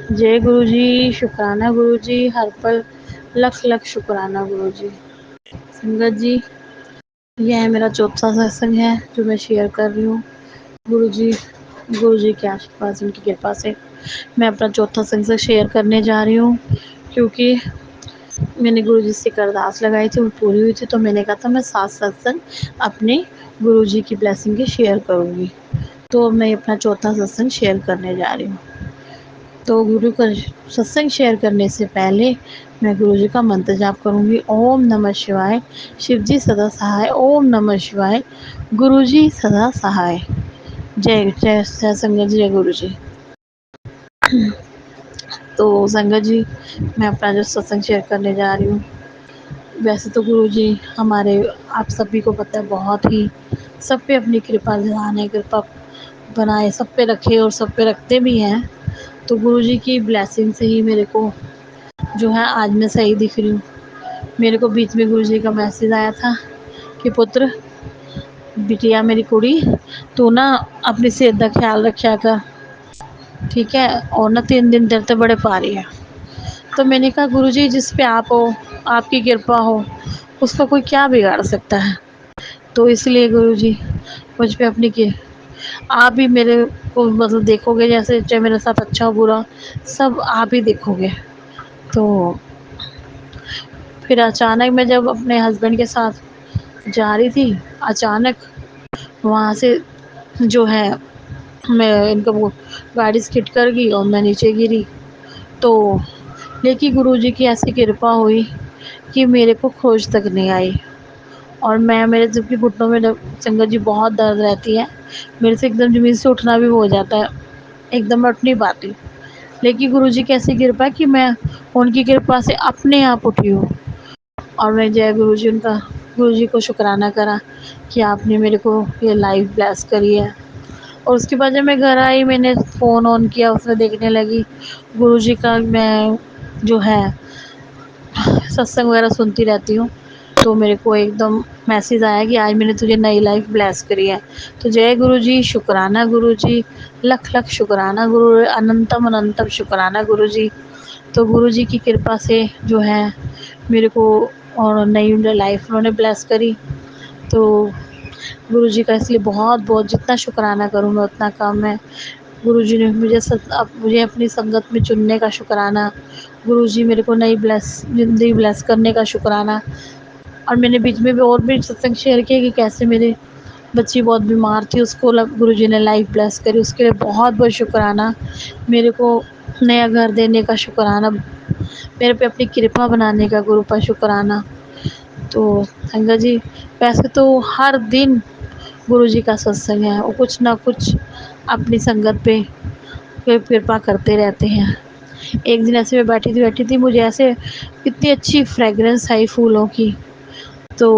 जय गुरु जी, शुक्राना गुरु जी, हर पल लख लख शुक्राना गुरु जी। संगत जी, यह है मेरा चौथा सत्संग है जो मैं शेयर कर रही हूँ। गुरु जी के आशीर्वाद उनकी कृपा से मैं अपना चौथा सत्संग शेयर करने जा रही हूँ, क्योंकि मैंने गुरु जी से अरदास लगाई थी, वो पूरी हुई थी। तो मैंने कहा था मैं 7 सत्संग अपने गुरु जी की ब्लेसिंग के शेयर करूँगी। तो मैं अपना चौथा सत्संग शेयर करने जा रही हूँ। तो गुरु का सत्संग शेयर करने से पहले मैं गुरु जी का मंत्र जाप करूँगी। ओम नमः शिवाय, शिव जी सदा सहाय। ओम नमः शिवाय, गुरु जी सदा सहाय। जय जय जय संगत जी, जय गुरु जी। तो संगत जी, मैं अपना जो सत्संग शेयर करने जा रही हूँ, वैसे तो गुरु जी हमारे, आप सभी को पता है, बहुत ही सब पे अपनी कृपा दिलाने, कृपा बनाए सब पे रखे और सब पे रखते भी हैं। तो गुरु जी की ब्लेसिंग से ही मेरे को जो है आज मैं सही दिख रही हूँ। मेरे को बीच में गुरु जी का मैसेज आया था कि पुत्र, बिटिया मेरी कुड़ी, तू ना अपनी सेहत का ख्याल रखा कर, ठीक है, और ना 3 दिन तेरे ते बड़े पा रही है। तो मैंने कहा गुरु जी, जिस पे आप हो, आपकी कृपा हो, उसको कोई क्या बिगाड़ सकता है। तो इसलिए गुरु जी मुझ पे अपनी के आप ही मेरे को मतलब देखोगे, जैसे चाहे मेरे साथ अच्छा हो बुरा, सब आप ही देखोगे। तो फिर अचानक मैं जब अपने हस्बैंड के साथ जा रही थी, अचानक वहाँ से जो है मैं इनका वो गाड़ी स्किड कर गई और मैं नीचे गिरी। तो लेकिन गुरुजी की ऐसी कृपा हुई कि मेरे को खोज तक नहीं आई। और मैं, मेरे जबकि घुटनों में संगत जी बहुत दर्द रहती है, मेरे से एकदम ज़मीन से उठना भी हो जाता है, एकदम मैं उठ नहीं पाती। लेकिन गुरुजी की ऐसी कृपा कि मैं उनकी कृपा से अपने आप उठी हूँ। और मैं जय गुरु जी, उनका गुरु जी को शुक्राना करा कि आपने मेरे को ये लाइफ ब्लेस करी है। और उसके बाद जब मैं घर आई, मैंने फ़ोन ऑन किया, उसमें देखने लगी गुरु जी का, मैं जो है सत्संग वगैरह सुनती रहती हूँ। तो मेरे को एकदम मैसेज आया कि आज मैंने तुझे नई लाइफ ब्लेस करी है। तो जय गुरु जी, शुक्राना गुरु जी, लख लख शुक्राना गुरु, अनंतम अनंतम शुक्राना गुरु जी। तो गुरु जी की कृपा से जो है मेरे को और नई लाइफ उन्होंने ब्लेस करी। तो गुरु जी का इसलिए बहुत बहुत जितना शुक्राना करूँ मैं उतना कम है। गुरु जी ने मुझे अपनी संगत में चुनने का शुक्राना, गुरु जी मेरे को नई ज़िंदगी ब्लेस करने का शुक्राना। और मैंने बीच में भी और भी सत्संग शेयर किया कि कैसे मेरे बच्ची बहुत बीमार थी, उसको गुरु जी ने लाइफ ब्लेस करी, उसके लिए बहुत बहुत शुक्राना। मेरे को नया घर देने का शुक्राना, मेरे पे अपनी कृपा बनाने का गुरु पर शुक्राना। तो संगत जी, वैसे तो हर दिन गुरु जी का सत्संग है, वो कुछ ना कुछ अपनी संगत पे कृपा करते रहते हैं। एक दिन ऐसे मैं बैठी थी, मुझे ऐसे इतनी अच्छी फ्रेगरेंस आई फूलों की। तो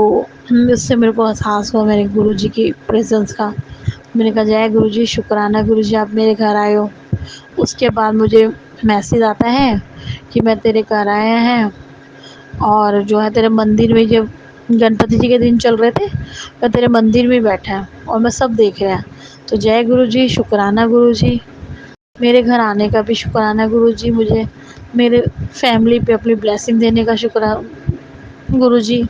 उससे मेरे को एहसास हुआ मेरे गुरु जी की प्रेजेंस का। मैंने कहा जय गुरु जी, शुक्राना गुरु जी, आप मेरे घर आए हो। उसके बाद मुझे मैसेज आता है कि मैं तेरे घर आया हैं, और जो है तेरे मंदिर में, जब गणपति जी के दिन चल रहे थे, मैं तेरे मंदिर में बैठा है और मैं सब देख रहा है। तो जय गुरु जी, शुक्राना गुरु जी, मेरे घर आने का भी शुक्राना गुरु जी, मुझे मेरे फैमिली पे अपनी ब्लेसिंग देने का शुक्राना गुरु जी।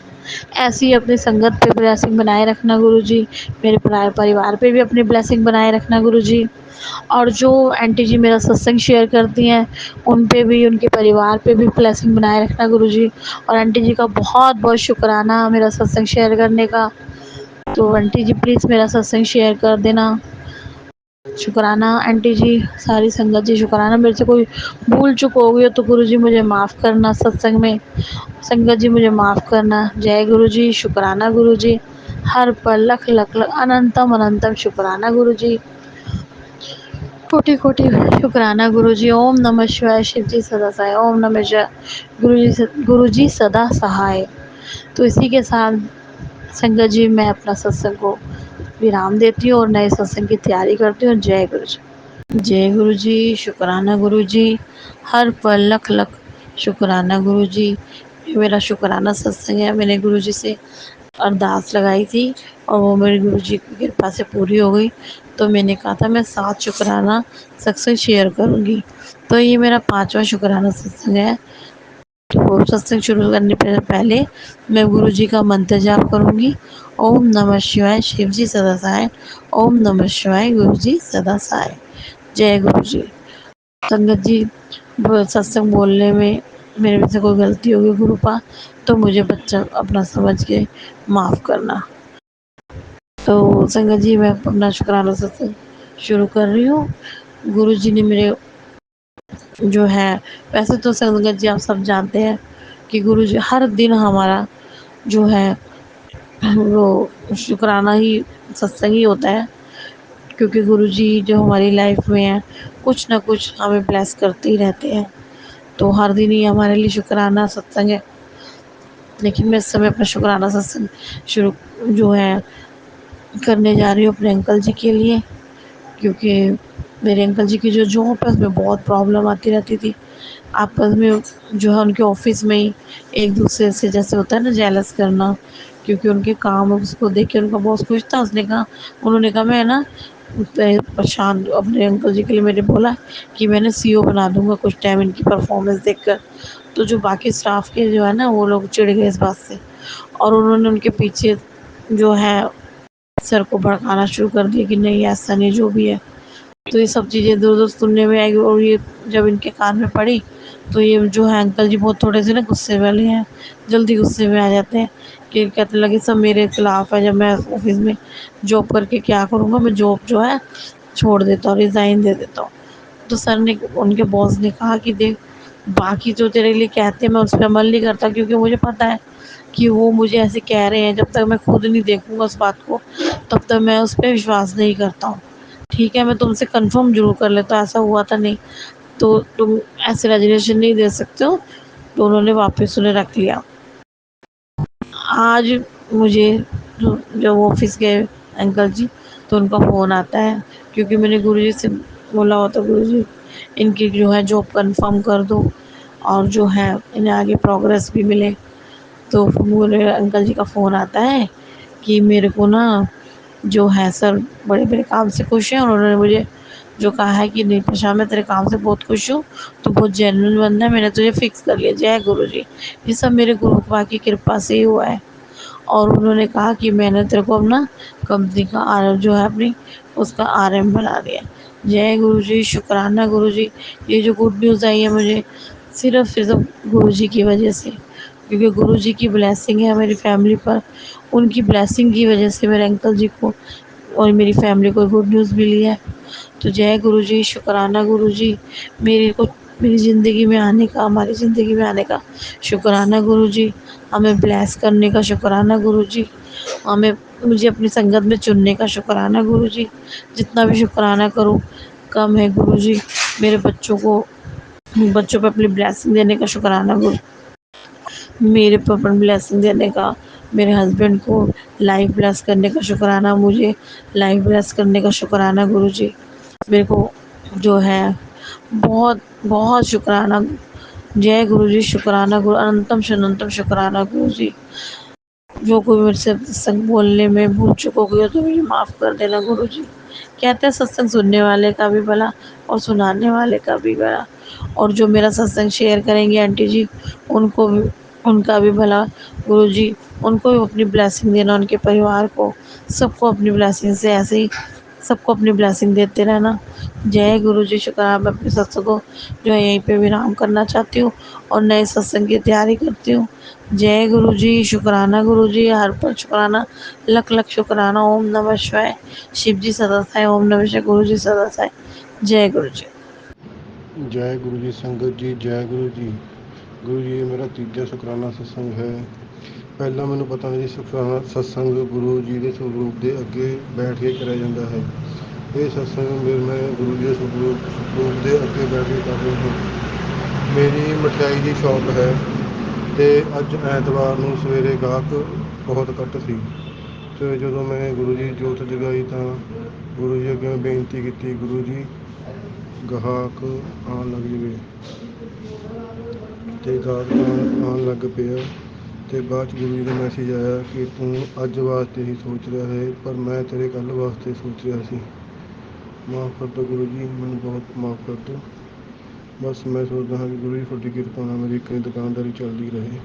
ऐसी अपनी संगत पे ब्लेसिंग बनाए रखना गुरु जी, मेरे परिवार पे भी अपनी ब्लेसिंग बनाए रखना गुरु जी। और जो आंटी जी मेरा सत्संग शेयर करती हैं, उन पे भी, उनके परिवार पे भी ब्लेसिंग बनाए रखना गुरु जी। और आंटी जी का बहुत बहुत शुक्राना मेरा सत्संग शेयर करने का। तो आंटी जी प्लीज़ मेरा सत्संग शेयर कर देना। शुक्राना आंटी जी, सारी संगत जी शुक्राना। मेरे से कोई भूल चूक हो गई हो तो गुरु जी मुझे माफ़ करना, सत्संग में संगत जी मुझे माफ़ करना। जय गुरु जी, शुक्राना गुरु जी, हर पल लख लख लख अनंतम अनंतम शुक्राना गुरु जी, कोटि कोटि शुक्राना गुरु जी। ओम नमः शिवाय, शिव जी सदा सहाय। ओम नमः शिवाय, गुरु जी सदा सहाय। तो इसी के साथ संगत जी मैं अपना सत्संग को विराम देती हूँ और नए सत्संग की तैयारी करती हूँ। जय गुरु जी। जय गुरु जी, शुक्राना गुरु जी, हर पल लख लख शुक्राना गुरु जी। ये मेरा शुक्राना सत्संग है, मैंने गुरु जी से अरदास लगाई थी और वो मेरे गुरुजी की कृपा से पूरी हो गई। तो मैंने कहा था मैं 7 शुकराना सत्संग शेयर करूँगी। तो ये मेरा 5वां शुकराना सत्संग है। तो सत्संग शुरू करने से पहले मैं गुरुजी का मंत्र जाप करूँगी। ओम नमः शिवाय शिव जी सदा सहाय। ओम नमः शिवाय गुरु जी सदा सहाय। जय गुरु जी। संगत जी, सत्संग बोलने में मेरे से कोई गलती होगी गुरुपा, तो मुझे बच्चा अपना समझ के माफ़ करना। तो संगत जी, मैं अपना शुक्राना सत्संग शुरू कर रही हूँ। गुरु जी ने मेरे जो है, वैसे तो संगत जी आप सब जानते हैं कि गुरु जी हर दिन हमारा जो है वो शुक्राना ही सत्संग ही होता है, क्योंकि गुरु जी जो हमारी लाइफ में है कुछ ना कुछ हमें ब्लेस करते ही रहते हैं। तो हर दिन ही हमारे लिए शुक्राना सत्संग है। लेकिन मैं इस समय अपना शुक्राना सत्संग शुरू जो है करने जा रही हूँ अपने अंकल जी के लिए, क्योंकि मेरे अंकल जी की जो जॉब है उसमें बहुत प्रॉब्लम आती रहती थी। आपस में जो है उनके ऑफिस में ही एक दूसरे से जैसे होता है ना जेलस करना, क्योंकि उनके काम उसको देख के उनका बॉस खुश था। उन्होंने कहा मैं ना परेशान अपने अंकल जी के लिए मैंने बोला कि मैंने सीईओ बना दूंगा कुछ टाइम इनकी परफॉर्मेंस देखकर। तो जो बाकी स्टाफ के जो है ना वो लोग चिढ़ गए इस बात से, और उन्होंने उनके पीछे जो है सर को भड़काना शुरू कर दिया कि नहीं ऐसा नहीं जो भी है। तो ये सब चीज़ें इधर-उधर सुनने में आई, और ये जब इनके कान में पड़ी तो ये जो है अंकल जी बहुत थोड़े से ना गुस्से वाले हैं, जल्दी गुस्से में आ जाते हैं कि कहने लगे सब मेरे खिलाफ है, जब मैं ऑफिस में जॉब करके क्या करूँगा, मैं जॉब जो है छोड़ देता हूँ, रिज़ाइन दे देता हूँ। तो सर ने उनके बॉस ने कहा कि देख, बाकी जो तेरे लिए कहते हैं मैं उस पे अमल नहीं करता, क्योंकि मुझे पता है कि वो मुझे ऐसे कह रहे हैं, जब तक मैं खुद नहीं देखूँगा उस बात को तब तक मैं उस पे विश्वास नहीं करता हूँ। ठीक है, मैं तुमसे कन्फर्म ज़रूर कर लेता हूँ ऐसा हुआ था नहीं, तो तुम ऐसे रेज़िग्नेशन नहीं दे सकते हो। तो उन्होंने वापस उन्हें रख लिया। आज मुझे जब ऑफिस गए अंकल जी, तो उनका फ़ोन आता है, क्योंकि मैंने गुरुजी से बोला होता गुरुजी इनकी जो है जॉब कंफर्म कर दो और जो है इन्हें आगे प्रोग्रेस भी मिले। तो मेरे अंकल जी का फ़ोन आता है कि मेरे को ना जो है सर बड़े-बड़े काम से खुश हैं, और उन्होंने मुझे जो कहा है कि नहीं प्रशा मैं तेरे काम से बहुत खुश हूँ, तू बहुत जेन्युइन बंदा है, मैंने तुझे फिक्स कर लिया। जय गुरुजी। ये सब मेरे गुरु बाबा की कृपा से ही हुआ है। और उन्होंने कहा कि मैंने तेरे को अपना कंपनी का जो है अपनी उसका आरएम बना दिया। जय गुरुजी, शुक्राना गुरुजी। ये जो गुड न्यूज़ आई है मुझे सिर्फ़ गुरुजी की वजह से, क्योंकि गुरुजी की ब्लेसिंग है मेरी फैमिली पर। उनकी ब्लेसिंग की वजह से मेरे अंकल जी को और मेरी फैमिली को गुड न्यूज़ मिली है। तो जय गुरुजी, शुक्राना गुरुजी। मेरी ज़िंदगी में आने का, हमारी ज़िंदगी में आने का शुक्राना गुरुजी। हमें ब्लेस करने का शुक्राना गुरुजी। हमें मुझे अपनी संगत में चुनने का शुक्राना गुरुजी। जितना भी शुक्राना करूँ कम है गुरुजी। मेरे बच्चों पे अपनी ब्लेसिंग देने का शुक्राना गुरु, मेरे पे अपनी ब्लेसिंग देने का, मेरे हस्बैंड को लाइफ ब्लेस करने का शुक्राना, मुझे लाइफ ब्लेस करने का शुक्राना गुरुजी। मेरे को जो है बहुत बहुत शुक्राना। जय गुरुजी, शुक्राना गुरु, अनंतम शनंतम शुक्राना गुरुजी। जो कोई मेरे से सत्संग बोलने में भूल चूक हो गई हो तो मुझे माफ़ कर देना गुरुजी। कहते हैं सत्संग सुनने वाले का भी भला और सुनाने वाले का भी भला, और जो मेरा सत्संग शेयर करेंगे आंटी जी उनको भी, उनका भी भला गुरुजी। उनको भी अपनी ब्लेसिंग देना, उनके परिवार को, सबको अपनी ब्लेसिंग से ऐसे ही सबको अपनी ब्लेसिंग देते रहना। जय गुरुजी, शुक्राना। मैं अपने सत्संग को जो है यहीं पे विराम करना चाहती हूँ और नए सत्संग की तैयारी करती हूँ। जय गुरुजी, शुक्राना गुरुजी, हर पल शुक्राना, लख लख शुक्राना। ओम नमः शिवाय, शिव जी सदा सहाय। ओम नमः शिवाय, गुरु जी सदा सहाय। जय गुरु जी। जय गुरु जी संगत जी, जय गुरु जी। गुरु जी, ये मेरा ਤੀਜਾ शुक्राना सत्संग है। ਪਹਿਲਾਂ ਮੈਨੂੰ ਪਤਾ ਨਹੀਂ ਸੀ शुक्राना सत्संग गुरु जी ਦੇ ਸਰੂਪ ਦੇ ਅੱਗੇ ਬੈਠ ਕੇ ਕਰਿਆ ਜਾਂਦਾ ਹੈ। ਇਹ सत्संग ਮੈਂ ਗੁਰੂ ਜੀ ਦੇ ਸਰੂਪ ਦੇ ਅੱਗੇ ਬੈਠ ਕੇ ਕਰ ਰਿਹਾ ਹਾਂ। ਮੇਰੀ ਮਠਿਆਈ ਦੀ ਸ਼ੌਪ ਹੈ ਤੇ ਅੱਜ ਐਤਵਾਰ ਨੂੰ ਸਵੇਰੇ ਗਾਹਕ ਬਹੁਤ ਘੱਟ ਸੀ, ਤੇ ਜਦੋਂ ਮੈਂ ਗੁਰੂ ਜੀ ਜੋਤ ਜਗਾਈ ਤਾਂ ਗੁਰੂ ਜੀ ਅੱਗੇ ਬੇਨਤੀ ਕੀਤੀ, ਗੁਰੂ ਜੀ ਗਾਹਕ ਆਉਣ ਲੱਗ ਜਵੇ, ਤੇ ਗਾਹਕ ਆਉਣ ਲੱਗ ਪਿਆ। ਤੇ ਬਾਅਦ 'ਚ ਗੁਰੂ ਜੀ ਦਾ ਮੈਸੇਜ ਆਇਆ ਕਿ ਤੂੰ ਅੱਜ ਵਾਸਤੇ ਹੀ ਸੋਚ ਰਿਹਾ ਹੈ, ਪਰ ਮੈਂ ਤੇਰੇ ਕੱਲ੍ਹ ਵਾਸਤੇ ਸੋਚ ਰਿਹਾ ਸੀ। ਮਾਫ਼ ਕਰ ਦਿਓ ਗੁਰੂ ਜੀ, ਮੈਨੂੰ ਬਹੁਤ ਮਾਫ਼ ਕਰ ਦਿਓ। ਬਸ ਮੈਂ ਸੋਚਦਾ ਹਾਂ ਕਿ ਗੁਰੂ ਜੀ ਤੁਹਾਡੀ ਕਿਰਪਾ ਨਾਲ ਮੇਰੀ ਕਈ ਦੁਕਾਨਦਾਰੀ ਚੱਲਦੀ ਰਹੇ।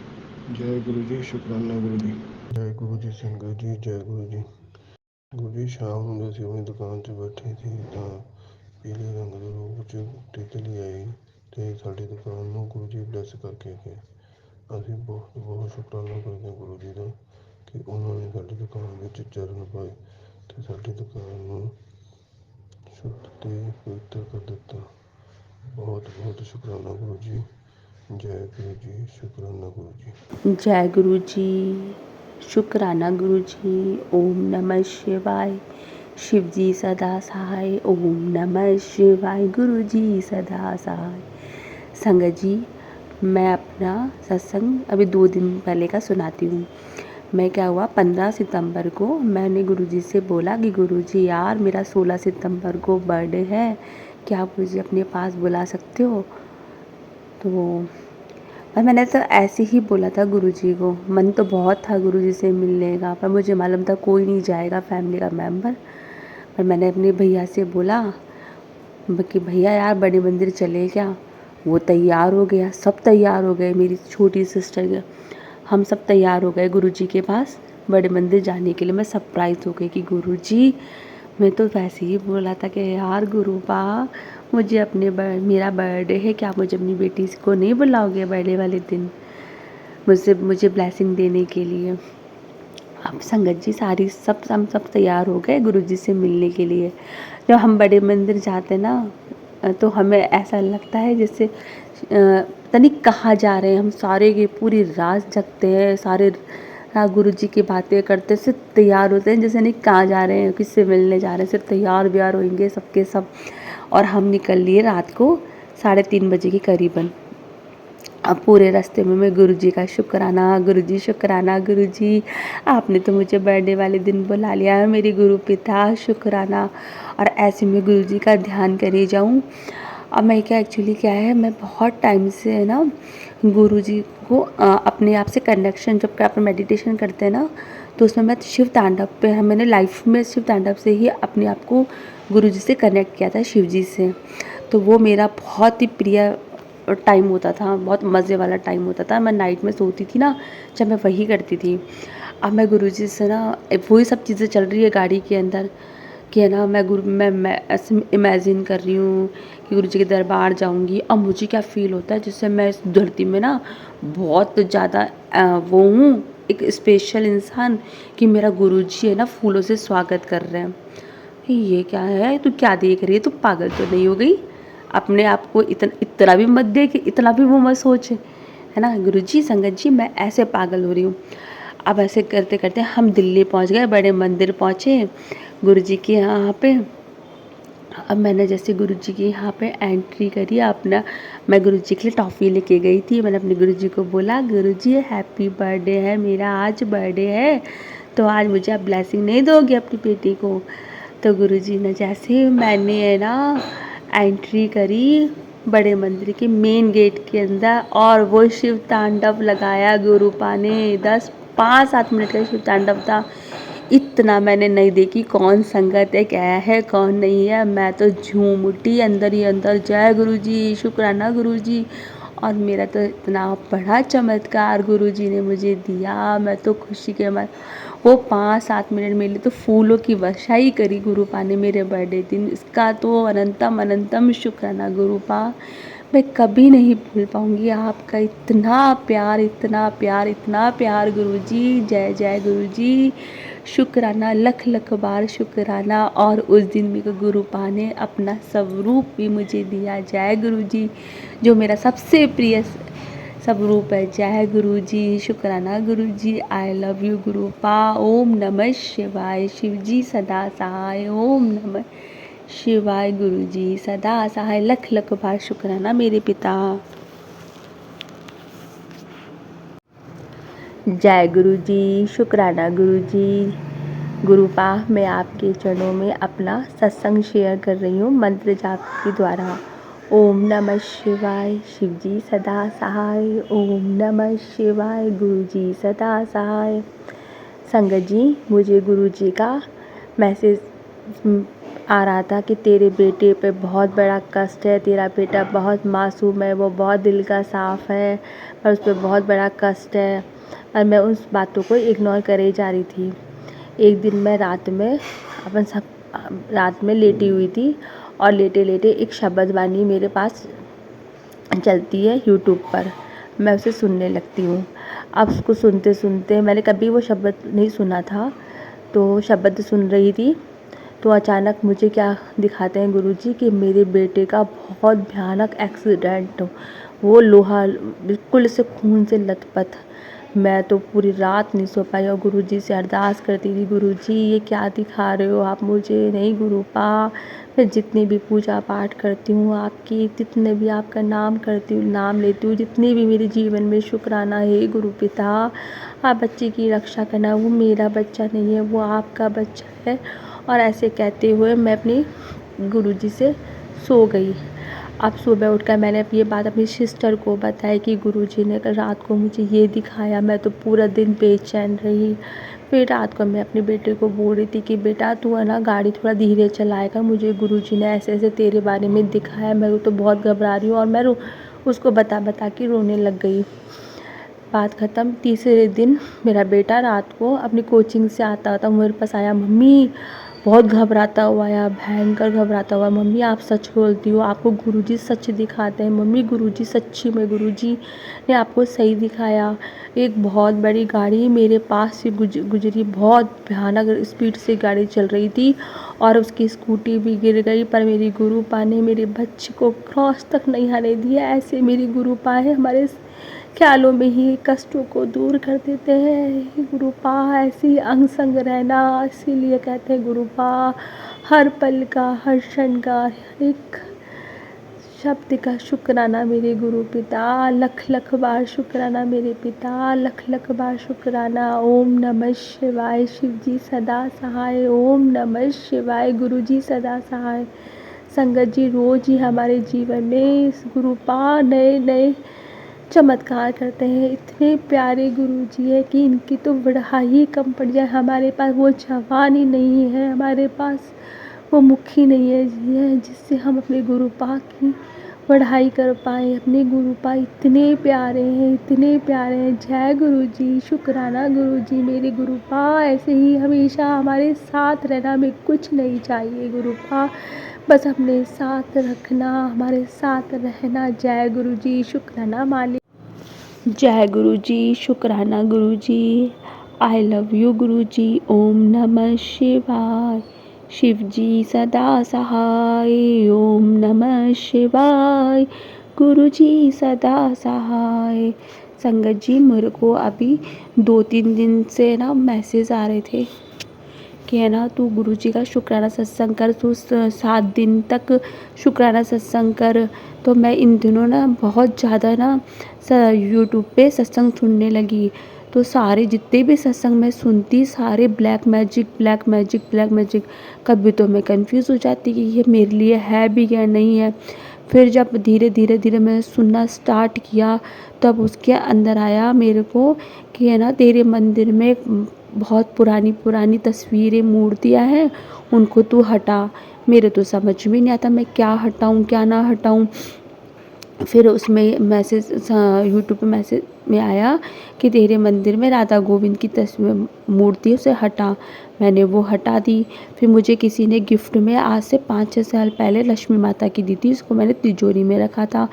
ਜੈ ਗੁਰੂ ਜੀ, ਸ਼ੁਕਰਾਨਾ ਗੁਰੂ ਜੀ। ਜੈ ਗੁਰੂ ਜੀ ਸੰਗਤ ਜੀ, ਜੈ ਗੁਰੂ ਜੀ। ਗੁਰੂ ਜੀ ਸ਼ਾਮ ਨੂੰ ਅਸੀਂ ਆਪਣੀ ਦੁਕਾਨ 'ਤੇ ਬੈਠੇ ਸੀ ਤਾਂ ਪੀਲੇ ਰੰਗ ਦੇ ਰੂਪ 'ਚ ਤਿਤਲੀ ਆਈ ਤੇ ਸਾਡੀ ਦੁਕਾਨ ਨੂੰ ਗੁਰੂ ਜੀ ਬਲੈਸ ਕਰਕੇ ਗਏ। ਅਸੀਂ ਬਹੁਤ ਬਹੁਤ ਸ਼ੁਕਰਾਨਾ ਕਰਦੇ ਹਾਂ ਗੁਰੂ ਜੀ ਦਾ ਕਿ ਉਹਨਾਂ ਨੇ ਸਾਡੀ ਦੁਕਾਨ ਵਿੱਚ ਚਰਨ ਪਾਏ ਤੇ ਸਾਡੀ ਦੁਕਾਨ ਨੂੰ ਸ਼ੁੱਧ ਤੇ ਪਵਿੱਤਰ ਕਰ ਦਿੱਤਾ। ਬਹੁਤ ਬਹੁਤ ਸ਼ੁਕਰਾਨਾ ਗੁਰੂ ਜੀ। ਜੈ ਗੁਰੂ ਜੀ, ਸ਼ੁਕਰਾਨਾ ਗੁਰੂ ਜੀ। जय गुरु जी, शुक्राना गुरु जी। ओम नमः शिवाय। शिव जी सदा सहाय। ओम नमः शिवाय। गुरु जी सदा सहाय। संगत जी, मैं अपना सत्संग अभी 2 दिन पहले का सुनाती हूँ। मैं क्या हुआ, 15 सितंबर को मैंने गुरु जी से बोला कि गुरु जी यार मेरा 16 सितंबर को बर्थडे है, क्या आप मुझे अपने पास बुला सकते हो? तो और मैंने तो ऐसे ही बोला था गुरुजी को। मन तो बहुत था गुरुजी से मिलने का, पर मुझे मालूम था कोई नहीं जाएगा फैमिली का मेंबर। पर मैंने अपने भैया से बोला कि भैया यार बड़े मंदिर चले क्या? वो तैयार हो गया, सब तैयार हो गए, मेरी छोटी सिस्टर के हम सब तैयार हो गए गुरुजी के पास बड़े मंदिर जाने के लिए। मैं सरप्राइज़ हो गई कि गुरुजी, मैं तो वैसे ही बोला था कि यार गुरुपा मुझे अपने मेरा बर्थडे है, क्या मुझे अपनी बेटी को नहीं बुलाओगे बर्थडे वाले दिन मुझे ब्लेसिंग देने के लिए? अब संगत जी सारी हम सब तैयार हो गए गुरुजी से मिलने के लिए। जब हम बड़े मंदिर जाते ना तो हमें ऐसा लगता है जैसे पता नहीं कहाँ जा रहे हैं। हम सारे की पूरी रात जगते हैं, सारे रात गुरुजी की बातें करते सिर्फ तैयार होते हैं, जैसे नहीं कहाँ जा रहे हैं, किससे मिलने जा रहे हैं, सिर्फ तैयार व्यार होंगे सबके सब। और हम निकल लिए रात को 3:30 बजे के करीबन। अब पूरे रास्ते में मैं गुरुजी का शुक्राना, गुरुजी शुक्राना, गुरुजी आपने तो मुझे बर्थडे वाले दिन बुला लिया है, मेरे गुरु पिता शुक्राना। और ऐसे में गुरुजी का ध्यान करे जाऊँ। अब मैं क्या एक्चुअली क्या है, मैं बहुत टाइम से है ना गुरुजी को अपने आप से कनेक्शन, जब आप मेडिटेशन करते हैं ना तो उसमें मैं शिव तांडव पे, मैंने लाइफ में शिव तांडव से ही अपने आप को गुरुजी से कनेक्ट किया था, शिव जी से। तो वो मेरा बहुत ही प्रिय टाइम होता था, बहुत मज़े वाला टाइम होता था। मैं नाइट में सोती थी ना जब मैं वही करती थी। अब मैं गुरुजी से ना वही सब चीज़ें चल रही है गाड़ी के अंदर कि है ना मैं ऐसे इमेजिन कर रही हूँ कि गुरुजी के दरबार जाऊँगी। अब मुझे क्या फ़ील होता है जैसे मैं इस धरती में ना बहुत ज़्यादा वो हूँ, एक स्पेशल इंसान, कि मेरा गुरुजी है ना फूलों से स्वागत कर रहे हैं। ये क्या है, तू क्या देख रही है, तू पागल तो नहीं हो गई? अपने आप को इतना भी मत देख, इतना भी वो मत सोच, है ना। गुरुजी संगत जी मैं ऐसे पागल हो रही हूँ। अब ऐसे करते करते हम दिल्ली पहुँच गए, बड़े मंदिर पहुँचे गुरुजी के यहाँ पे। अब मैंने जैसे गुरुजी के यहाँ पे एंट्री करी अपना, मैं गुरुजी के लिए टॉफ़ी लेके गई थी। मैंने अपने गुरुजी को बोला गुरुजी हैप्पी बर्थडे है मेरा, आज बर्थडे है तो आज मुझे आप ब्लेसिंग नहीं दोगे अपनी बेटी को? तो गुरुजी ने जैसे मैंने है ना एंट्री करी बड़े मंदिर के मेन गेट के अंदर, और वो शिव तांडव लगाया गुरुपा ने। 5-7 मिनट का शिव तांडव था। इतना मैंने नहीं देखी कौन संगत है, क्या है कौन नहीं है, मैं तो झूम उठी अंदर ही अंदर। जय गुरुजी, शुक्राना गुरुजी। और मेरा तो इतना बड़ा चमत्कार गुरुजी ने मुझे दिया, मैं तो खुशी के मारे वो 5-7 मिनट मेरे लिए तो फूलों की वर्षा ही करी गुरुपा ने मेरे बर्थडे दिन। इसका तो अनंतम अनंतम शुक्राना गुरुपा। मैं कभी नहीं भूल पाऊँगी आपका इतना प्यार, इतना प्यार, इतना प्यार गुरुजी। जय जय गुरुजी, शुक्राना, लख लख बार शुक्राना। और उस दिन मेरे को गुरुपा ने अपना स्वरूप भी मुझे दिया। जय गुरुजी, जो मेरा सबसे प्रिय स्वरूप है। जय गुरुजी, शुक्राना गुरुजी, आई लव यू गुरुपा। ओम नमः शिवाय, शिवजी सदा सहाय। ओम नमः शिवाय, गुरुजी सदा सहाय। लख लख बार शुक्राना मेरे पिता। जय गुरुजी, शुक्राना गुरुजी। गुरुपा मैं आपके चरणों में अपना सत्संग शेयर कर रही हूँ मंत्र जाप के द्वारा। ओम नमः शिवाय। शिव जी सदा सहाय। ओम नमः शिवाय। गुरु जी सदा सहाय। संगत जी, मुझे गुरु जी का मैसेज आ रहा था कि तेरे बेटे पे बहुत बड़ा कष्ट है, तेरा बेटा बहुत मासूम है, वो बहुत दिल का साफ़ है, पर उस पर बहुत बड़ा कष्ट है। और मैं उस बातों को इग्नोर करे जा रही थी। एक दिन मैं रात में लेटी हुई थी और लेटे लेटे एक शब्द वाणी मेरे पास चलती है यूट्यूब पर। मैं उसे सुनने लगती हूँ। अब उसको सुनते सुनते मैंने कभी वो शब्द नहीं सुना था, तो शब्द सुन रही थी तो अचानक मुझे क्या दिखाते हैं गुरुजी कि मेरे बेटे का बहुत भयानक एक्सीडेंट, वो लोहा बिल्कुल से खून से लथपथ। मैं तो पूरी रात नहीं सो पाई और गुरुजी से अरदास करती थी, गुरुजी ये क्या दिखा रहे हो आप मुझे। नहीं गुरुपा, मैं जितनी भी पूजा पाठ करती हूँ आपकी, जितने भी आपका नाम करती हूँ, नाम लेती हूँ, जितने भी मेरे जीवन में शुक्राना है गुरु पिता, आप बच्चे की रक्षा करना, वो मेरा बच्चा नहीं है, वो आपका बच्चा है। और ऐसे कहते हुए मैं अपनी गुरुजी से सो गई। अब सुबह उठकर मैंने ये बात अपनी सिस्टर को बताई कि गुरुजी ने कल रात को मुझे ये दिखाया। मैं तो पूरा दिन बेचैन रही। फिर रात को मैं अपने बेटे को बोल रही थी कि बेटा तू है ना गाड़ी थोड़ा धीरे चलाएगा, मुझे गुरुजी ने ऐसे ऐसे तेरे बारे में दिखाया, मैं तो बहुत घबरा रही हूँ। और मैं उसको बता बता के रोने लग गई। बात ख़त्म। तीसरे दिन मेरा बेटा रात को अपनी कोचिंग से आता था मेरे पास आया, मम्मी बहुत घबराता हुआ आया, भयंकर घबराता हुआ, मम्मी आप सच बोलती हो, आपको गुरुजी सच दिखाते हैं मम्मी, गुरुजी सच्ची में गुरुजी ने आपको सही दिखाया। एक बहुत बड़ी गाड़ी मेरे पास से गुजरी, बहुत भयानक स्पीड से गाड़ी चल रही थी और उसकी स्कूटी भी गिर गई, पर मेरी गुरुपा ने मेरे बच्चे को क्रॉस तक नहीं आने दिया। ऐसे मेरी गुरुपा है, हमारे ख्यालों में ही कष्टों को दूर कर देते हैं। गुरुपा ऐसे ही अंग संग रहना, इसीलिए कहते हैं गुरुपा हर पल का, हर क्षण का, हर एक शब्द का शुक्राना मेरे गुरु पिता, लख लख बार शुक्राना मेरे पिता, लख लख बार शुक्राना। ओम नमः शिवाय। शिव जी सदा सहाय। ओम नमः शिवाय। गुरु जी सदा सहाय। संगत जी, रोज ही हमारे जीवन में इस गुरुपा नए नए चमत्कार करते हैं। इतने प्यारे गुरुजी है कि इनकी तो बढ़ाई ही कम पड़ जाए। हमारे पास वो जवान ही नहीं है, हमारे पास वो मुख ही नहीं है जिससे हम अपने गुरुपा की बढ़ाई कर पाएँ। अपने गुरुपा इतने प्यारे हैं, इतने प्यारे हैं। जय गुरुजी, शुक्राना गुरुजी, मेरे गुरुपा ऐसे ही हमेशा हमारे साथ रहना, हमें कुछ नहीं चाहिए गुरुपा, बस अपने साथ रखना, हमारे साथ रहना। जय गुरुजी, शुक्राना मालिक। जय गुरुजी, शुक्राना गुरुजी, आई लव यू गुरुजी। ओम नमः शिवाय। शिव जी सदा सहाय। ओम नमः शिवाय। गुरुजी सदा सहाय। संगत जी, मेरे को अभी 2-3 दिन से ना मैसेज आ रहे थे कि है ना तू गुरुजी का शुक्राना सत्संग कर, तू 7 दिन तक शुक्राना सत्संग कर। तो मैं इन दिनों ना बहुत ज़्यादा ना यूट्यूब पे सत्संग सुनने लगी। तो सारे जितने भी सत्संग मैं सुनती, सारे black magic black magic black magic. कभी तो मैं कंफ्यूज हो जाती कि ये मेरे लिए है भी या नहीं है। फिर जब धीरे धीरे धीरे मैंने सुनना स्टार्ट किया, तब उसके अंदर आया मेरे को कि है ना तेरे मंदिर में बहुत पुरानी पुरानी तस्वीरें, मूर्तियाँ हैं, उनको तू हटा। मेरे तो समझ में नहीं आता मैं क्या हटाऊँ क्या ना हटाऊँ। फिर उसमें मैसेज यूट्यूब पे मैसेज में आया कि तेरे मंदिर में राधा गोविंद की तस्वीर मूर्ति उसे हटा। मैंने वो हटा दी। फिर मुझे किसी ने गिफ्ट में आज से 5-6 साल पहले लक्ष्मी माता की दी थी, उसको मैंने तिजोरी में रखा था।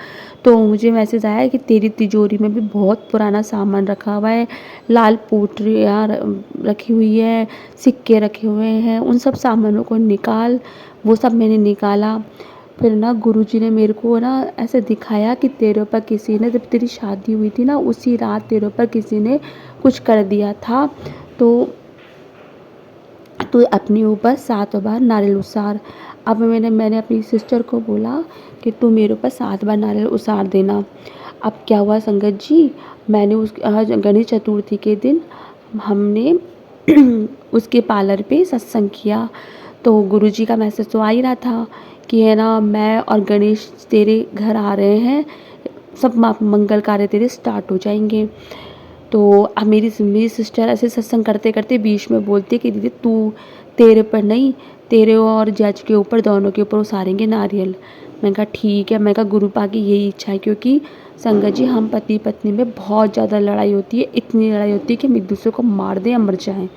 तो मुझे मैसेज आया कि तेरी तिजोरी में भी बहुत पुराना सामान रखा हुआ है, लाल पोटलियाँ रखी हुई है, सिक्के रखे हुए हैं, उन सब सामानों को निकाल। वो सब मैंने निकाला। फिर ना गुरुजी ने मेरे को ना ऐसे दिखाया कि तेरे ऊपर किसी ने, जब तेरी शादी हुई थी ना उसी रात तेरे ऊपर किसी ने कुछ कर दिया था, तो तू अपने ऊपर 7 बार नारियल उसार। अब मैंने अपनी सिस्टर को बोला कि तू मेरे ऊपर 7 बार नारियल उसार देना। अब क्या हुआ संगत जी, मैंने आज गणेश चतुर्थी के दिन हमने उसके पार्लर पे सत्संग किया। तो गुरुजी का मैसेज तो आ ही रहा था कि है ना मैं और गणेश तेरे घर आ रहे हैं, सब मंगल कार्य तेरे स्टार्ट हो जाएंगे। तो अब मेरी सिस्टर ऐसे सत्संग करते करते बीच में बोलती है कि दीदी तू, तेरे पर नहीं, तेरे और जज के ऊपर, दोनों के ऊपर उसारेंगे नारियल। मैंने कहा ठीक है। मैं कहा गुरु पा की यही इच्छा है, क्योंकि संगत जी हम पति पत्नी में बहुत ज़्यादा लड़ाई होती है, इतनी लड़ाई होती है कि हम एक दूसरे को मार दें या मर जाएं।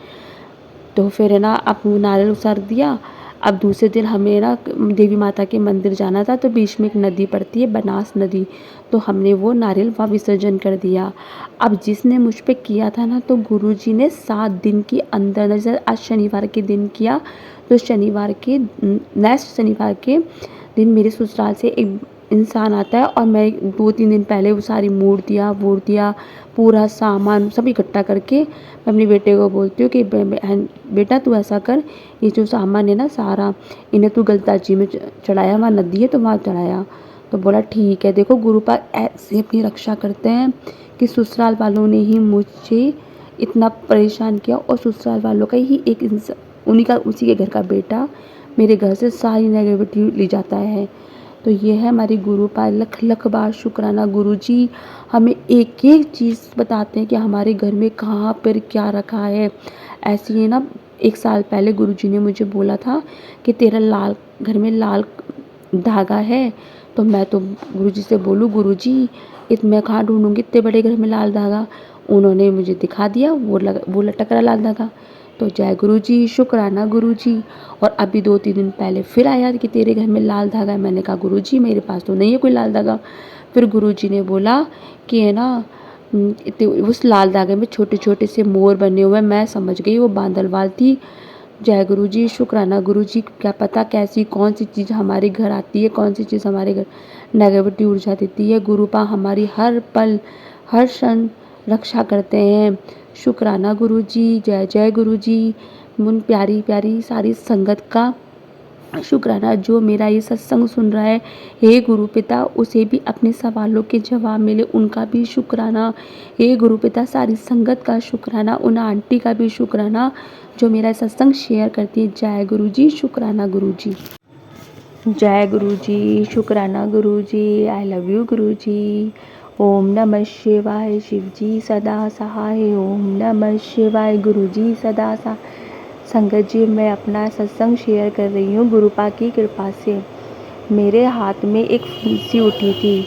तो फिर है ना अब नारियल उतार दिया। अब दूसरे दिन हमें ना देवी माता के मंदिर जाना था, तो बीच में एक नदी पड़ती है, बनास नदी, तो हमने वो नारियल वहाँ विसर्जन कर दिया। अब जिसने मुझ पे किया था ना, तो गुरुजी ने 7 दिन के अंदर, जैसे आज शनिवार के दिन किया, तो शनिवार के नेक्स्ट शनिवार के दिन मेरे ससुराल से एक इंसान आता है, और मैं 2-3 दिन पहले वो सारी मूर्तियाँ पूरा सामान सब इकट्ठा करके मैं अपने बेटे को बोलती हूँ कि बेटा तू ऐसा कर, ये जो सामान है ना सारा, इन्हें तू गलता जी में चढ़ाया, वहाँ नदी है तो वहाँ चढ़ाया। तो बोला ठीक है। देखो गुरुपाद ऐसे अपनी रक्षा करते हैं कि ससुराल वालों ने ही मुझे इतना परेशान किया, और ससुराल वालों का ही एक इंसान, उसी के घर का बेटा मेरे घर से सारी नेगेटिविटी ले जाता है। तो ये है हमारी गुरुपाद। लख लख बार शुक्राना गुरुजी, हमें एक एक चीज़ बताते हैं कि हमारे घर में कहाँ पर क्या रखा है। ऐसे ही ना 1 साल पहले गुरुजी ने मुझे बोला था कि तेरा घर में लाल धागा है। तो मैं तो गुरुजी से बोलूँ गुरुजी मैं कहाँ ढूंढूंगी इतने बड़े घर में लाल धागा। उन्होंने मुझे दिखा दिया, वो लटक रहा लाल धागा। तो जय गुरुजी, शुक्राना गुरुजी। और अभी 2-3 दिन पहले फिर आया कि तेरे घर में लाल धागा है। मैंने कहा गुरुजी मेरे पास तो नहीं है कोई लाल धागा। फिर गुरुजी ने बोला कि है ना उस लाल धागे में छोटे छोटे से मोर बने हुए हैं। मैं समझ गई वो बांदरवाल थी। जय गुरुजी, शुक्राना गुरुजी। क्या पता कैसी कौन सी चीज़ हमारे घर आती है, कौन सी चीज़ हमारे घर नेगेटिविटी ऊर्जा देती है। गुरुपा हमारी हर पल हर क्षण रक्षा करते हैं। शुक्राना गुरुजी, जय जय गुरुजी। उन प्यारी प्यारी सारी संगत का शुक्राना जो मेरा ये सत्संग सुन रहा है। हे गुरु पिता उसे भी अपने सवालों के जवाब मिले, उनका भी शुक्राना। हे गुरु पिता सारी संगत का शुक्राना, उन आंटी का भी शुक्राना जो मेरा सत्संग शेयर करती है। जय गुरु जी, शुक्राना गुरु जी। जय गुरु जी, शुक्राना गुरु जी। आई लव यू गुरु जी। ओम नमः शिवाय। शिव जी सदा सहाय। ओम नमः शिवाय। गुरु जी सदा सहाय। संगत जी मैं अपना सत्संग शेयर कर रही हूँ। गुरुपा की कृपा से मेरे हाथ में एक फुंसी उठी थी।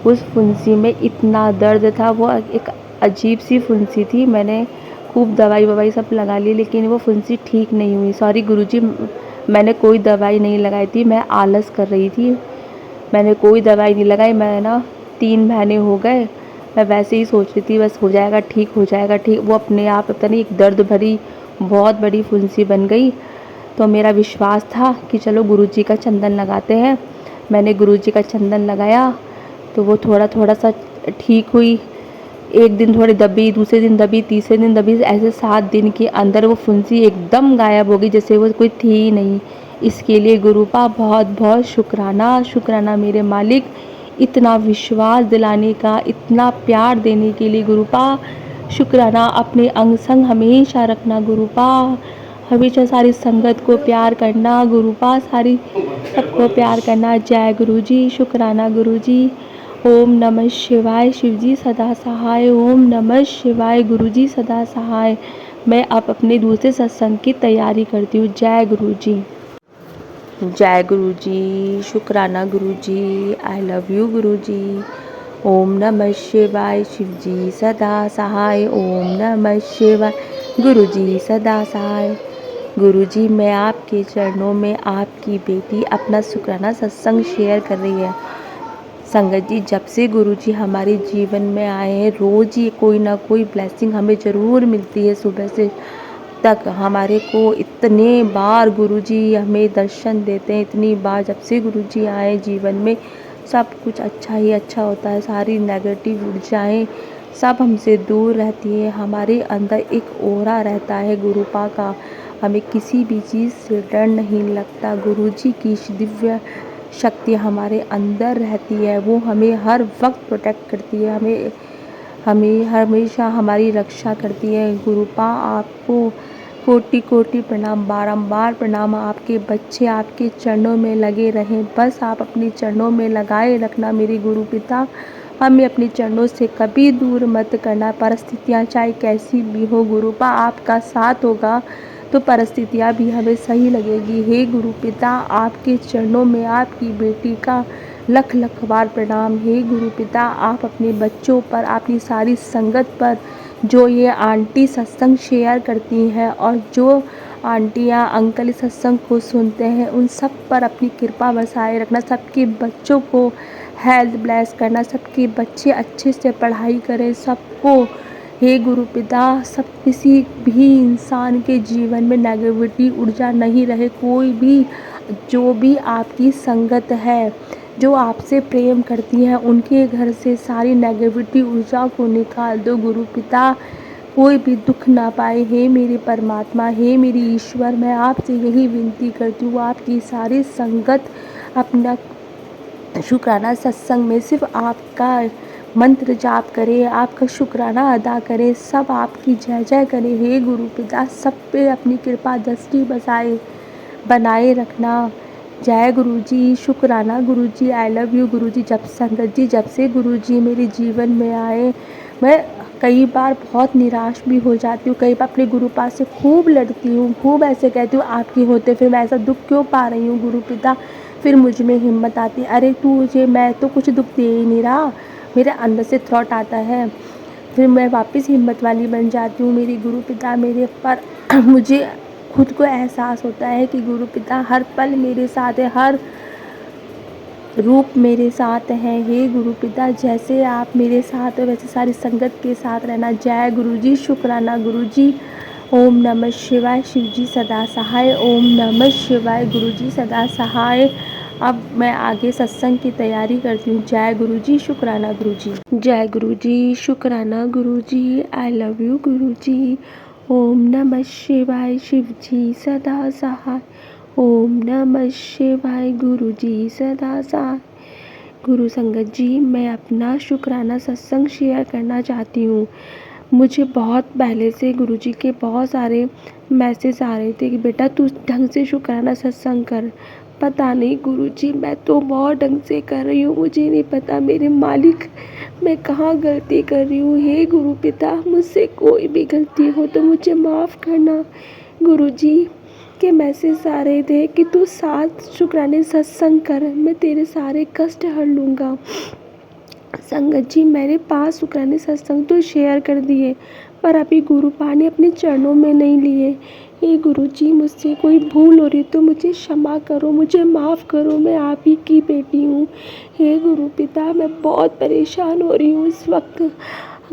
उस फुंसी में इतना दर्द था, वो एक अजीब सी फुंसी थी। मैंने खूब दवाई ववाई सब लगा ली, लेकिन वो फुंसी ठीक नहीं हुई। सॉरी गुरुजी, मैंने कोई दवाई नहीं लगाई थी, मैं आलस कर रही थी। मैंने कोई दवाई नहीं लगाई। मैं ना 3 महीने हो गए, मैं वैसे ही सोच रही थी बस हो जाएगा ठीक, हो जाएगा ठीक। वो अपने आप पता नहीं एक दर्द भरी बहुत बड़ी फुंसी बन गई। तो मेरा विश्वास था कि चलो गुरुजी का चंदन लगाते हैं। मैंने गुरुजी का चंदन लगाया तो वो थोड़ा थोड़ा सा ठीक हुई। एक दिन थोड़ी दबी, दूसरे दिन दबी, तीसरे दिन दबी, ऐसे 7 दिन के अंदर वो फुंसी एकदम गायब हो गई, जैसे वो कोई थी ही नहीं। इसके लिए गुरुपा बहुत बहुत शुक्राना। शुक्राना मेरे मालिक, इतना विश्वास दिलाने का, इतना प्यार देने के लिए गुरुपा शुक्राना। अपने अंग संग हमेशा रखना गुरुपा, हमेशा सारी संगत को प्यार करना गुरुपा, सारी सबको प्यार करना। जय गुरुजी, शुक्राना गुरुजी। ओम नमः शिवाय। शिवजी सदा सहाय। ओम नमः शिवाय। गुरुजी सदा सहाय। मैं अब अपने दूसरे सत्संग की तैयारी करती हूँ। जय गुरुजी। जय गुरुजी, शुक्राना गुरुजी। आई लव यू गुरुजी। ओम नमः शिवाय। शिवजी सदा सहाय। ओम नमः शिवाय। गुरुजी सदा सहाय। गुरुजी मैं आपके चरणों में आपकी बेटी अपना शुक्राना सत्संग शेयर कर रही है। संगत जी जब से गुरुजी हमारे जीवन में आए हैं, रोज़ ही कोई ना कोई ब्लेसिंग हमें ज़रूर मिलती है। सुबह से तक हमारे को इतने बार गुरुजी हमें दर्शन देते हैं, इतनी बार जब से गुरुजी आए जीवन में सब कुछ अच्छा ही अच्छा होता है। सारी नेगेटिव ऊर्जाएँ सब हमसे दूर रहती है। हमारे अंदर एक ऑरा रहता है गुरुपा का, हमें किसी भी चीज़ से डर नहीं लगता। गुरुजी की दिव्य शक्ति हमारे अंदर रहती है, वो हमें हर वक्त प्रोटेक्ट करती है, हमें हमें हमेशा हमारी रक्षा करती है। गुरुपा आपको कोटि कोटि प्रणाम, बारंबार प्रणाम। आपके बच्चे आपके चरणों में लगे रहें, बस आप अपने चरणों में लगाए रखना मेरे गुरु पिता। हमें अपने चरणों से कभी दूर मत करना। परिस्थितियाँ चाहे कैसी भी हो गुरुपा, आपका साथ होगा तो परिस्थितियाँ भी हमें सही लगेगी। हे गुरु पिता, आपके चरणों में आपकी बेटी का लख लख बार प्रणाम। हे गुरु पिता, आप अपने बच्चों पर, अपनी सारी संगत पर, जो ये आंटी सत्संग शेयर करती हैं और जो आंटियाँ अंकल इस सत्संग को सुनते हैं, उन सब पर अपनी कृपा बरसाए रखना। सबके बच्चों को हेल्थ ब्लेस करना, सबके बच्चे अच्छे से पढ़ाई करें सबको। हे गुरु पिता, सब किसी भी इंसान के जीवन में नेगेटिविटी ऊर्जा नहीं रहे। कोई भी जो भी आपकी संगत है, जो आपसे प्रेम करती हैं, उनके घर से सारी नेगेटिविटी ऊर्जा को निकाल दो गुरु पिता। कोई भी दुख ना पाए। हे मेरे परमात्मा, हे मेरी ईश्वर, मैं आपसे यही विनती करती हूँ, आपकी सारी संगत अपना शुक्राना सत्संग में सिर्फ आपका मंत्र जाप करें, आपका शुक्राना अदा करें, सब आपकी जय जय करें। हे गुरु पिता, सब पे अपनी कृपा दृष्टि बनाए रखना। जय गुरु जी, शुक्राना गुरु जी, आई लव यू गुरु जी। जब संगत जी, जब से गुरु जी मेरे जीवन में आए, मैं कई बार बहुत निराश भी हो जाती हूँ। कई बार अपने गुरु पास से खूब लड़ती हूँ, खूब ऐसे कहती हूँ आपके होते फिर मैं ऐसा दुख क्यों पा रही हूँ गुरु पिता। फिर मुझ में हिम्मत आती है, अरे तुझे मैं तो कुछ दुख दे ही नहीं रहा। मेरे अंदर से थॉट आता है, फिर मैं वापस हिम्मत वाली बन जाती हूँ मेरी गुरु पिता मेरे पर। मुझे खुद को एहसास होता है कि गुरु पिता हर पल मेरे साथ है, हर रूप मेरे साथ है। हे गुरु पिता, जैसे आप मेरे साथ हो वैसे सारी संगत के साथ रहना। जय गुरु जी, शुक्राना गुरु जी। ओम नमः शिवाय, शिव जी सदा सहाय। ओम नमः शिवाय, गुरु जी सदा सहाय। अब मैं आगे सत्संग की तैयारी करती हूँ। जय गुरु जी, शुक्राना गुरु जी। जय गुरु जी, शुक्राना गुरु जी, आई लव यू गुरु जी। ओम नमः शिवाय, शिव जी सदा सहाय। ओम नमः शिवाय, गुरु जी सदा सहाय। गुरु संगत जी, मैं अपना शुक्राना सत्संग शेयर करना चाहती हूँ। मुझे बहुत पहले से गुरुजी के बहुत सारे मैसेज आ रहे थे कि बेटा तू ढंग से शुक्राना सत्संग कर। पता नहीं गुरुजी, मैं तो बहुत ढंग से कर रही हूँ, मुझे नहीं पता मेरे मालिक मैं कहाँ गलती कर रही हूँ। हे गुरु पिता, मुझसे कोई भी गलती हो तो मुझे माफ़ करना। गुरुजी के मैसेज आ रहे थे कि तू 7 शुक्राने सत्संग कर, मैं तेरे सारे कष्ट हर लूँगा। संगत जी, मेरे पास शुक्राने सत्संग तो शेयर कर दिए, पर अभी गुरुपा ने अपने चरणों में नहीं लिए। हे गुरु जी, मुझसे कोई भूल हो रही तो मुझे क्षमा करो, मुझे माफ़ करो, मैं आप ही की बेटी हूँ। हे गुरु पिता, मैं बहुत परेशान हो रही हूँ इस वक्त।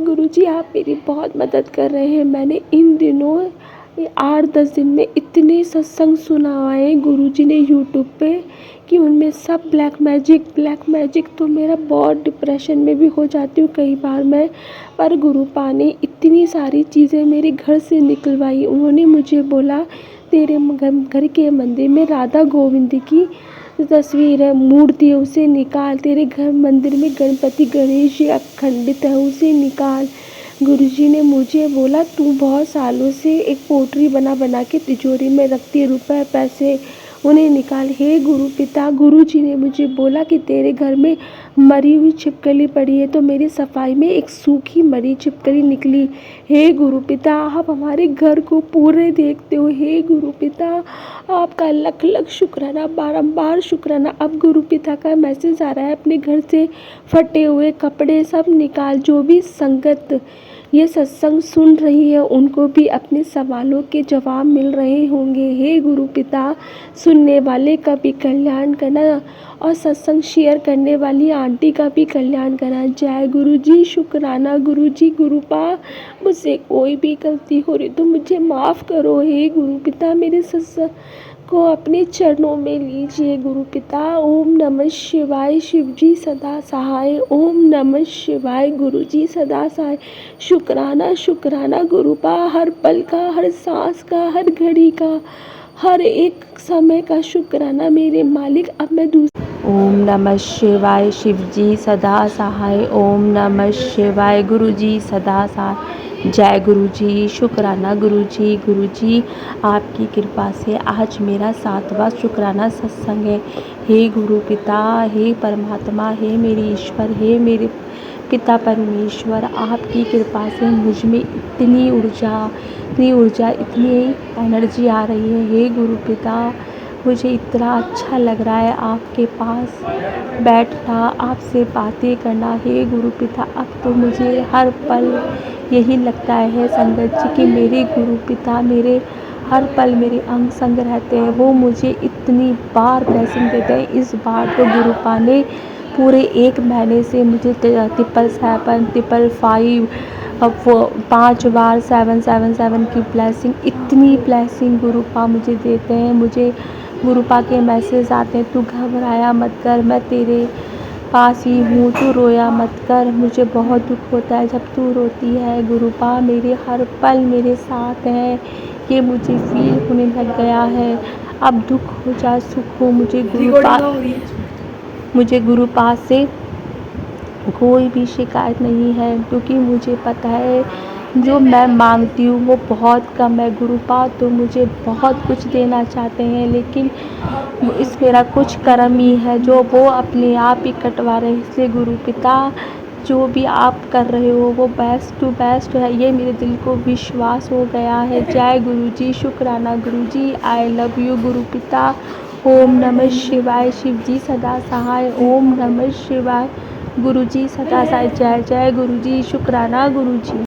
गुरु जी, आप मेरी बहुत मदद कर रहे हैं। मैंने इन दिनों 8-10 दिन में इतने सत्संग सुना है गुरु जी ने यूट्यूब पे कि उनमें सब ब्लैक मैजिक तो मेरा बहुत डिप्रेशन में भी हो जाती हूँ कई बार मैं। पर गुरुपा ने इतनी सारी चीज़ें मेरे घर से निकलवाई। उन्होंने मुझे बोला तेरे घर के मंदिर में राधा गोविंद की तस्वीर है, मूर्ति है, उसे निकाल। तेरे घर मंदिर में गणपति गणेश जी अखंडित है, उसे निकाल। गुरुजी ने मुझे बोला तू बहुत सालों से एक पोटरी बना के तिजोरी में रखती है, रुपए पैसे उन्हें निकाल। हे गुरु पिता, गुरुजी ने मुझे बोला कि तेरे घर में मरी हुई छिपकली पड़ी है, तो मेरी सफाई में एक सूखी मरी छिपकली निकली। हे गुरु पिता, आप हमारे घर को पूरे देखते हो। हे गुरु पिता, आपका लख लख शुक्राना, बारंबार शुक्राना। अब गुरु पिता का मैसेज आ रहा है, अपने घर से फटे हुए कपड़े सब निकाल। जो भी संगत ये सत्संग सुन रही है उनको भी अपने सवालों के जवाब मिल रहे होंगे। हे गुरु पिता, सुनने वाले का भी कल्याण करना और सत्संग शेयर करने वाली आंटी का भी कल्याण करना। जय गुरु जी, शुक्राना गुरु जी। गुरुपा, मुझसे कोई भी गलती हो रही तो मुझे माफ़ करो। हे गुरु पिता, मेरे सत्संग को अपने चरणों में लीजिए गुरु पिता। ओम नमः शिवाय, शिव जी सदा सहाय। ओम नमः शिवाय, गुरु जी सदा सहाय। शुक्राना शुक्राना गुरुपा, हर पल का, हर सांस का, हर घड़ी का, हर एक समय का शुक्राना मेरे मालिक। अब मैं ओम नमः शिवाय। शिव जी सदा सहाय। ओम नमः शिवाय। गुरु जी सदा सहाय। जय गुरु जी। शुक्राना गुरु जी। गुरु जी आपकी कृपा से आज मेरा 7वां शुक्राना सत्संग है। हे गुरु पिता, हे परमात्मा, हे मेरे ईश्वर, हे मेरे पिता परमेश्वर, आपकी कृपा से मुझ में इतनी ऊर्जा, इतनी एनर्जी आ रही है। हे गुरु पिता, मुझे इतना अच्छा लग रहा है आपके पास बैठना, आपसे बातें करना। हे गुरु पिता, अब तो मुझे हर पल यही लगता है संगत जी कि मेरे गुरु पिता मेरे हर पल मेरे अंग संग रहते हैं। वो मुझे इतनी बार ब्लेसिंग देते हैं। इस बार तो गुरुपा ने पूरे 1 महीने से मुझे 777, 555, अब वो 5 बार 777 की ब्लेसिंग, इतनी ब्लेसिंग गुरुपा मुझे देते हैं। मुझे गुरुपा के मैसेज आते हैं, तू घबराया मत कर, मैं तेरे पास ही हूँ, तू रोया मत कर। मुझे बहुत दुख होता है जब तू रोती है। गुरुपा मेरे हर पल मेरे साथ है, ये मुझे फील होने लग गया है। अब दुख हो जा सुख हो, मुझे गुरुपा से कोई भी शिकायत नहीं है, क्योंकि मुझे पता है जो मैं मांगती हूँ वो बहुत कम है। गुरुपा तो मुझे बहुत कुछ देना चाहते हैं, लेकिन इस मेरा कुछ कर्म ही है जो वो अपने आप ही कटवा रहे हैं। इसलिए गुरु पिता, जो भी आप कर रहे हो वो बेस्ट टू बेस्ट है, ये मेरे दिल को विश्वास हो गया है। जय गुरु जी। शुक्राना गुरु जी। आई लव यू गुरु पिता। ओम नमः शिवाय। शिव जी सदा सहाय। ओम नमः शिवाय। गुरु जी सदा सहाय। जय जय गुरु जी। शुक्राना गुरु जी।